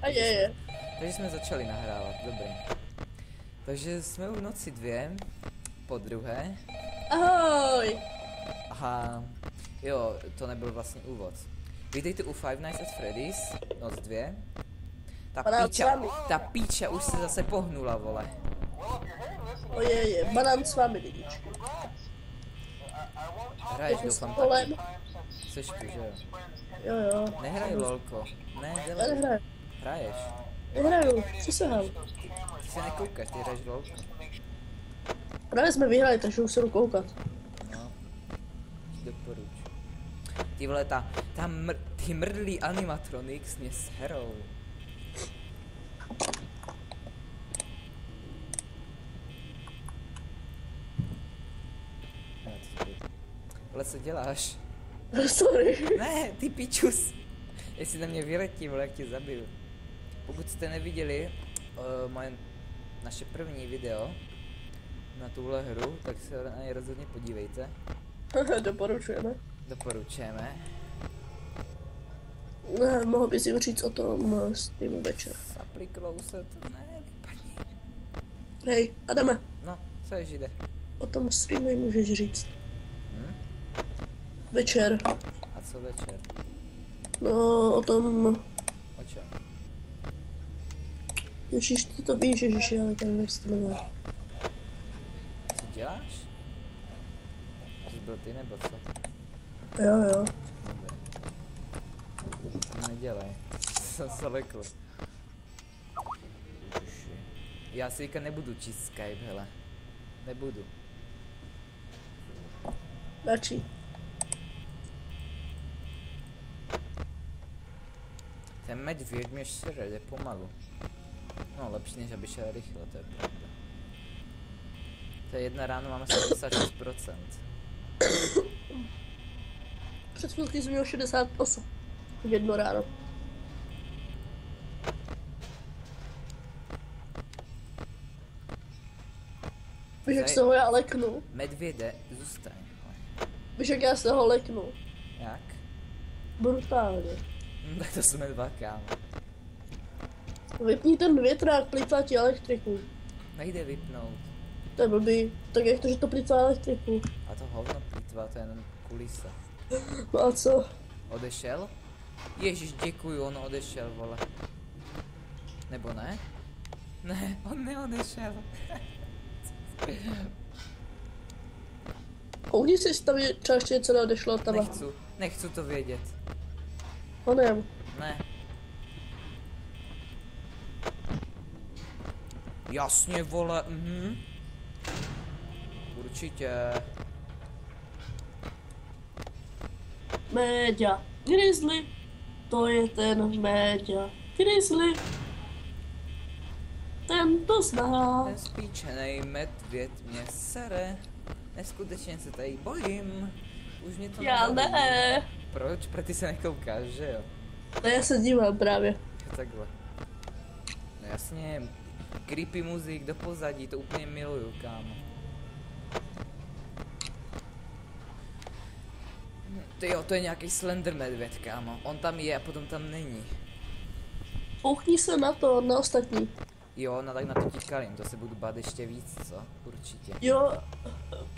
A takže takže jsme začali nahrávat, dobrý. Takže jsme u noci 2, po druhé. Ahoj! A jo, to nebyl vlastně úvod. Vítejte u Five Nights at Freddy's, noc 2. Ta píča už se zase pohnula, vole. Ojeje, banán s vámi, lidičky. Hraješ, doufám kolem. taky. Jseš tu, že jo? Jo. Nehraj lolko. Ne, Já jdeme. nehraju. Hraješ. Nehraju, přisahám. Ty se nekoukáš, ty hraješ lolko. Právě jsme vyhráli, takže už se jdu koukat. No, doporučuji. Ty vole, ty mrdlý animatronics mě sherou. Vole, co děláš? Sorry. Ne, ty pičus. Jestli na mě vyletí, vole, jak tě zabiju. Pokud jste neviděli naše první video na tuhle hru, tak se na něj rozhodně podívejte. Doporučujeme. Doporučujeme. Ne, mohl bys jim říct o tom streamu večer. Zapliklou se to, ne, vypadni. Hej, Adame, No, co je žide? o tom streamu jim můžeš říct. Večer. A co večer? No, o tom... O čem? Ježíš, ty to víš, ježiši, ale tady nechci jmenovat. Co děláš? Jsi byl ty nebo co? Jo. Dobré. To nedělej. Jsem se lekl. Ježiši. Já si teďka nebudu číst Skype, hele. Nebudu. Radši. Ten medvěd mě šere, jde pomalu. No, lepší než aby šel rychle, to je pravda. To je 1 ráno, máme 76%. Před chvílky jsem měl 68. V 1 ráno. Víš, jak se ho já leknu? Medvěde, zůstaň. Víš, jak já se ho leknu? Jak? Brutálně. Tak to jsme 2, kámo. Vypni ten větrák, plýtvá ti elektriku. Nejde vypnout. To je blbý. Tak jak to, že to plýtvá elektriku? A to hovno plýtvá, to je jenom kulisa. No a co? Odešel? Ježíš, děkuju, on odešel, vole. Nebo ne? Ne, on neodešel. Koukni si tam je třeba ještě něco neodešlo od tebe. Nechci to vědět. Onem. Ne. Jasně, vole, Určitě. Méďa. Grizzly. To je ten Méďa. Grizzly. Ten to zná. Ten spíčenej medvěd mě sere. Neskutečně se tady bojím. Už mě to Já nebaví. ne. Proč? Protože ty se nekoukáš, že jo? No já se dívám právě. Jo, takhle. No jasně, creepy muzik do pozadí, to úplně miluju, kámo. Ty jo, to je nějaký Slender medvěd, kámo. On tam je a potom tam není. Pouchni se na to, na ostatní. Jo, no tak na to tíkalím, to se budu bát ještě víc, co? Určitě. Jo,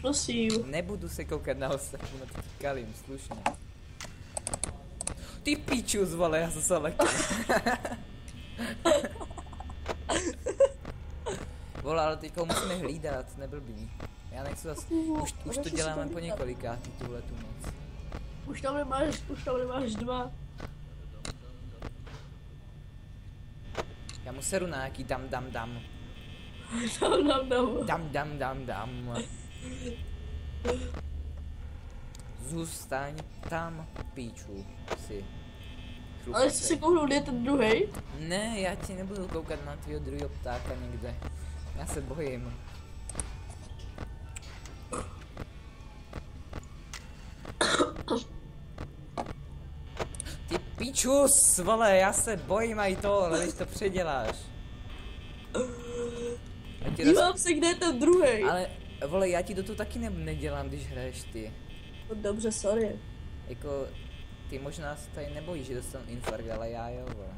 prosím. Nebudu se koukat na ostatní, na to tíkalím, slušně. Ty píčus, vole, já jsem se lekl. Vole, ale teďka musíme hlídat, neblbý. Já nechci zase, už to děláme po několikátý tuhle tu noc. Už tam nemáš 2. Já mu seru na nějaký dam. Dam. Dam. Zůstaň tam, píču, si. Ale jestli se kouknout, je ten druhej. Ne, já ti nebudu koukat na tvýho druhého ptáka někde. Já se bojím. Ty píčus, vole, já se bojím aj to, ale když to předěláš. Dívám se, kde je ten druhej. Ale, vole, já ti do toho taky nedělám, když hraješ ty. No dobře, sorry. Jako, ty možná se tady nebojíš, že dostanu infarkt, ale já jo, vole.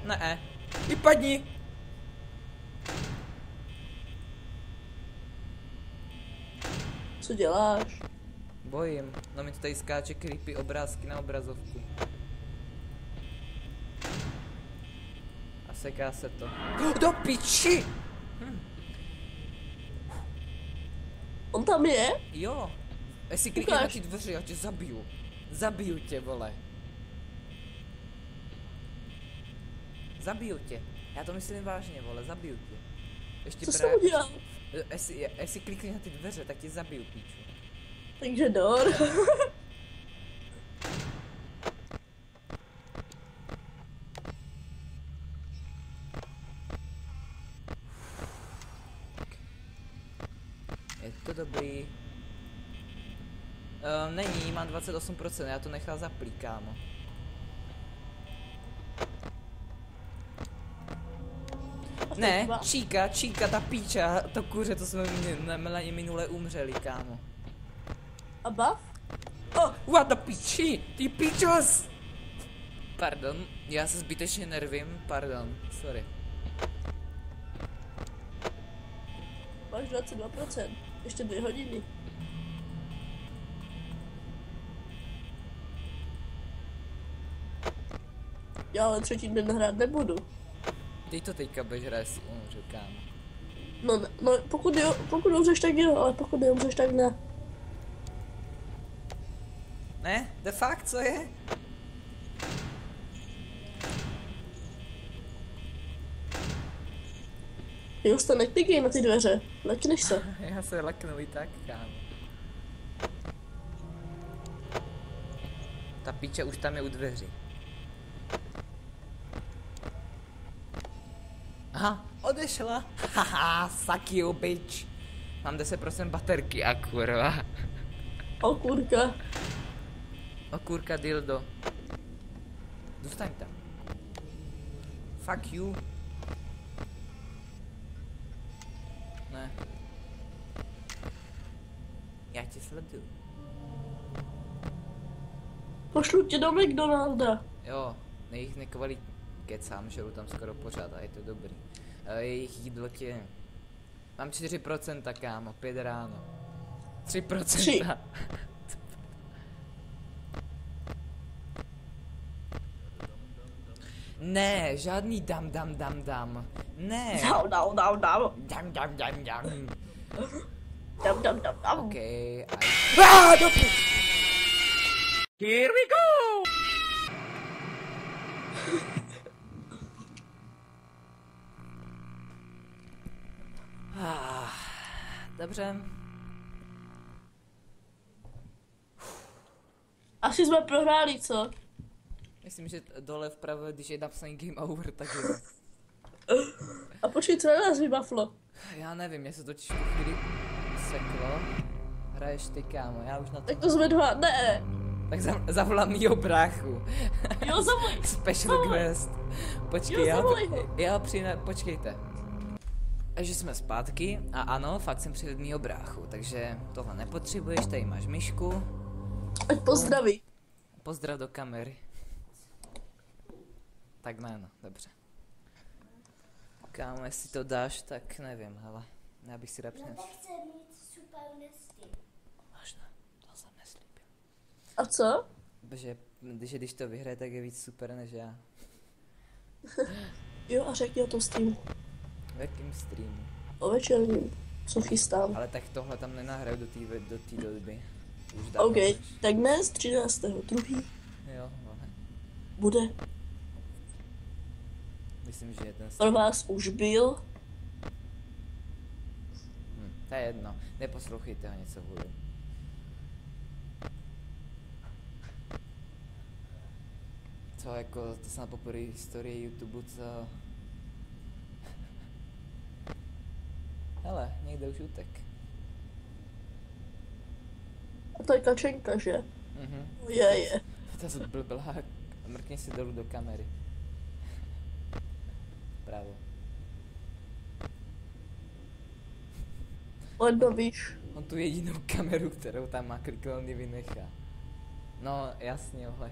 Ne. Vypadni! Co děláš? Bojím. No mi to tady skáče creepy obrázky na obrazovku. A seká se to. Do piči! On tam je? Jo. Jestli klikneš na ty dveře, já tě zabiju. Zabiju tě, vole. Zabiju tě. Já to myslím vážně, vole, zabiju tě. Ještě Co jsem udělal? Jestli klikneš na ty dveře, tak tě zabiju, píču. Takže dor. Je to dobrý. Není, mám 28%, já to nechal zaplý, kámo. Ne, Číka, ta píča, to kuře, to jsme minule umřeli, kámo. A bav? Oh, what the piči, ty píčos! Pardon, já se zbytečně nervím, pardon, sorry. Máš 22%, ještě 2 hodiny. Já ale třetí den hrát nebudu. Ty to teďka budeš hrát, si umřu, kámo. No, pokud umřeš, tak jo, ale pokud neumřeš, tak ne. Ne? De fakt, co je? Justa, neklikej na ty dveře, lekneš se. Já se leknu i tak, kámo. Ta píča už tam je u dveří. Aha, odešla. Haha, suck you, bitch. Mám 10% baterky a kurva. O kurka. O kurka dildo. Dostaň tam. Fuck you. Ne. Já tě sleduju. Pošlu tě do McDonalda. Jo, jejich nekvalitní. Kecám, žeru tam skoro pořád a je to dobrý. Jejich jídlo tě... Mám 4%, kámo, 5 ráno. 3%. 3. Ne, žádný dam. Ne. Dam. Dam. Okay, ah, here we go! Dobře. Asi jsme prohráli, co? Myslím, že dole vpravo, když je napsaný game over, tak jo. A počkej, co na nás vybaflo? Já nevím, mě se totiž tu chvíli seklo. Hraješ ty, kámo, já už na to... Tak to jsme 2, ne. Tak zavolám mýho bráchu. Jo, zavolej. Special guest. Počkej, Jo, počkejte. Takže jsme zpátky a ano, fakt jsem přijel mýho bráchu, takže tohle nepotřebuješ, tady máš myšku. Ať pozdraví. Pozdrav do kamery. Tak jméno, dobře. Kámo, jestli to dáš, tak nevím, hele. Já bych si rád přinesl. Nechce mít super nesty. Možná, to jsem neslíbil. A co? Protože když to vyhraje, tak je víc super než já. Jo, a řekni o tom streamu. V jakým streamu? O večerním, co chystám. Ale tak tohle tam nenahraju do té doby. Už dávno OK, už. tak dnes 13.2. Jo, no. bude. Myslím, že je ten Pro vás už byl. To je jedno, neposlouchejte ho, něco budu. Co jako, to snad poprvé historii YouTube, co... Hele, někde už utek. A to je kačenka, že? Mhm. Je. To je blblá, mrkni si dolů do kamery. Bravo. Ledno víš. On tu jedinou kameru, kterou tam má, kliknout, vynechá. No, jasně, ohle.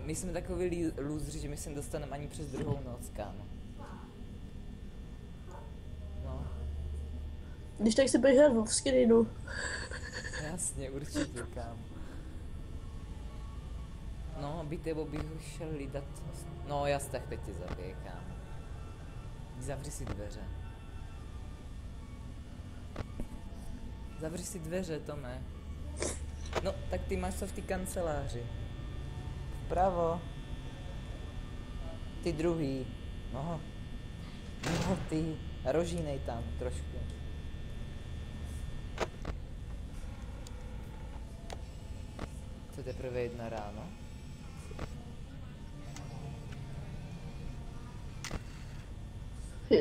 My jsme takový lůzři, že my se dostaneme ani přes druhou noc, kámo. No, Když tak si budeš hrát v screenu. jasně, určitě, kámo. No, by tebo bych šel hlídat. No, jas, tak teď tě zabije, kámo. Zavři si dveře. Zavři si dveře, Tome. No, tak ty máš co v té kanceláři. Vpravo. Ty druhý. No. No, ty. Rožínej tam trošku. To teprve 1 ráno.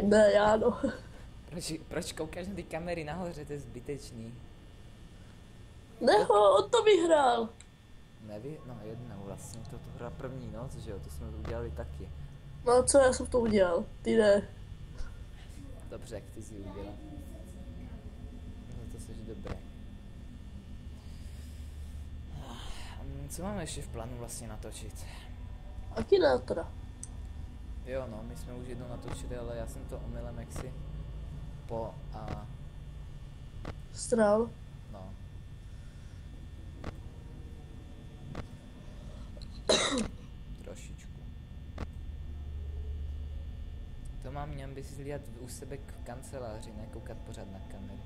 Ne, já no. Proč koukáš na ty kamery nahoře, to je zbytečný. On to vyhrál. Neví, no jednou vlastně, to hra první noc, že jo, to jsme to udělali taky. No a co já jsem to udělal? Ty ne. Dobře, jak ty jsi udělal. No to jsi dobré. Co máme ještě v plánu vlastně natočit? Akinátora. Jo no, my jsme už jednou natočili, ale já jsem to omylem jaksi po a Strál. no. Trošičku. To mám měl by si zlíhat u sebe v kanceláři, ne koukat pořád na kamery.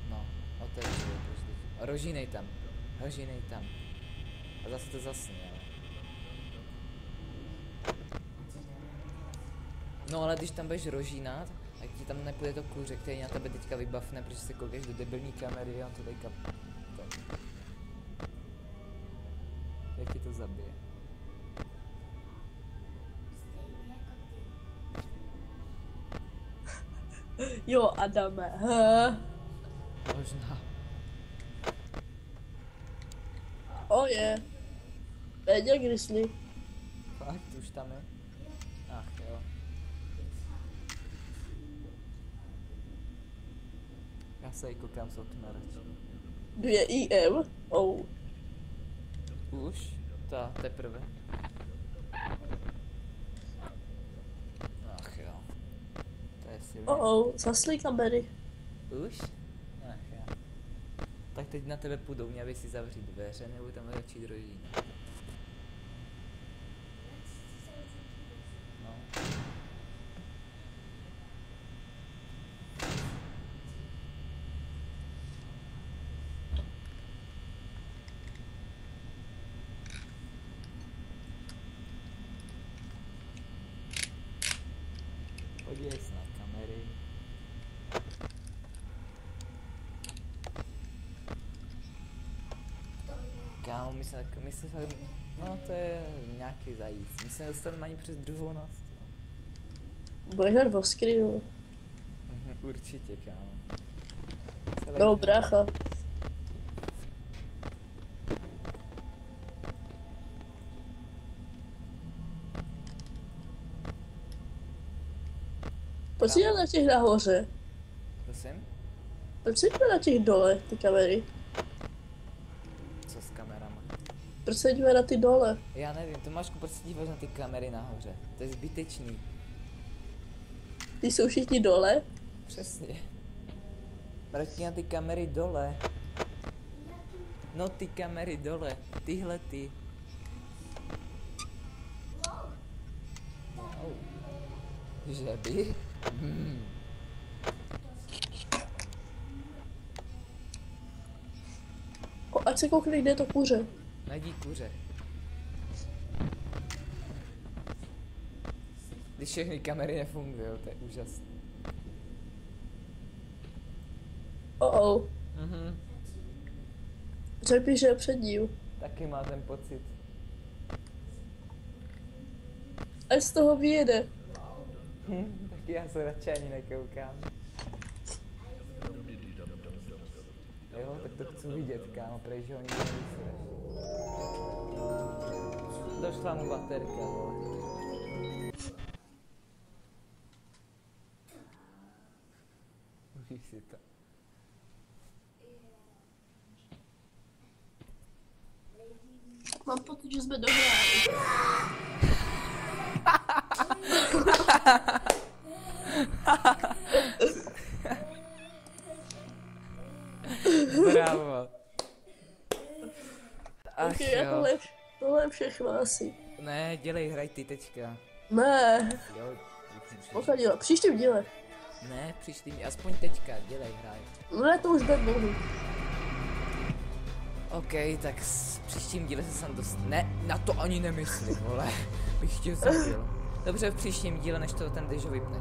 No, otevři, rožínej tam, rožínej tam. A zase to zasní, ale. No ale když tam budeš rožínat, tak ti tam nepůjde to kůře, který na tebe teďka vybavne, protože se koukáš do debilní kamery a on to teďka... Tak. Jak ti to zabije? Jo, Adame. Možná. Je. Média Grizzly. Fakt, už tam je? Ach jo. Já se jí koukám z okna radši. 2 IM. Už? Ta, teprve. Ach jo. To je silné. Zasly kamery. Už? Ach jo. Tak teď na tebe půjdou, měl by si zavřít dveře, nebo tam začít rodit. No. Podívej se na kamery. Kámo, my se fakt, no to je nějaký zajíc. My se nedostaneme ani přes druhou noc. Budeš hrát v screenu. Určitě, kámo. No, brácha. Proč jsi na těch nahoře? Prosím? Proč jsi na těch dole, ty kamery? Co s kamerama? Proč se díváš na ty dole? Já nevím, Tomášku, proč se díváš na ty kamery nahoře? To je zbytečný. Ty jsou všichni dole? Přesně. Mrkni na ty kamery dole. No ty kamery dole. Tyhle ty. Wow. Že by? Ať se koukne, kde je to kuře. Najdi kuře. Když všechny kamery nefungují, to je úžasné. Řekl bych, že je před ním. Taky má ten pocit. Ať z toho vyjede. Taky já se radši ani nekoukám. Jo, tak to chci vidět, kámo, prej, že ho nikdo nevysvěš. Došla mu baterka, vole. Užij si to. Mám pocit, že jsme dohráli. Bravo. Ach Okay, já jo. tohle je všechno asi. Ne, dělej, hraj ty teďka. Ne, Jo, posadila. Příštím díle. ne, příští, aspoň teďka, dělej, hraj. Ne, to už jde dlouho. OK, tak s příštím díle se sem dost... Ne, na to ani nemyslím, vole. Bych tě zabil. Dobře, v příštím díle, než to ten Dežo vypne.